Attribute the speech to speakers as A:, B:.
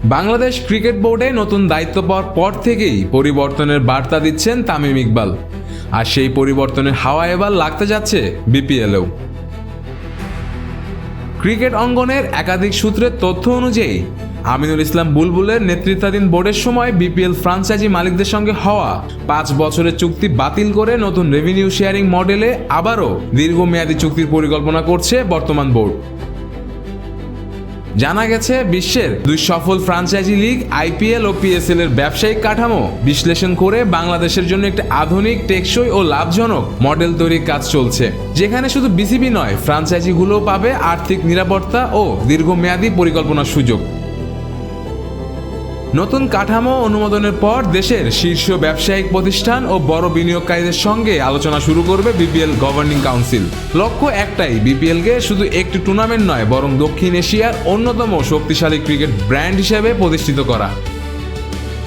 A: Bangladesh cricket বোর্ডে নতুন দায়িত্ব পাওয়ার পর থেকেই পরিবর্তনের বার্তা দিচ্ছেন তামিম ইকবাল। আর সেই পরিবর্তনের হাওয়া এবার লাগতে যাচ্ছে বিপিএলেও। ক্রিকেট অঙ্গনের একাধিক সূত্রের তথ্য অনুযায়ী আমিনুল ইসলাম বুলবুলের নেতৃত্বাধীন বোর্ডের সময় বিপিএল ফ্রাঞ্চাইজি মালিকদের সঙ্গে হওয়া 5 বছরের চুক্তি বাতিল করে নতুন রেভিনিউ শেয়ারিং মডেলে আবারও দীর্ঘমেয়াদী চুক্তির পরিকল্পনা করছে বর্তমান বোর্ড। জানা গেছে, বিশ্বের 2 সফল ফ্রাঞ্চাইজি লিগ আইপিএল ও পিএসএল এর ব্যবসায়িক কাঠামো বিশ্লেষণ করে বাংলাদেশের জন্য একটি আধুনিক, টেকসই ও লাভজনক মডেল তৈরির কাজ চলছে, যেখানে শুধু বিসিবি নয়, ফ্রাঞ্চাইজিগুলোও পাবে আর্থিক নিরাপত্তা ও দীর্ঘমেয়াদী পরিকল্পনার সুযোগ। নতুন কাঠামো অনুমোদনের পর দেশের শীর্ষ ব্যবসায়িক প্রতিষ্ঠান ও বড় বিনিয়োগকারীদের সঙ্গে আলোচনা শুরু করবে বিপিএল গভর্নিং কাউন্সিল। লক্ষ্য একটাই, বিপিএলকে শুধু একটি টুর্নামেন্ট নয়, বরং দক্ষিণ এশিয়ার অন্যতম শক্তিশালী ক্রিকেট ব্র্যান্ড হিসেবে প্রতিষ্ঠিত করা।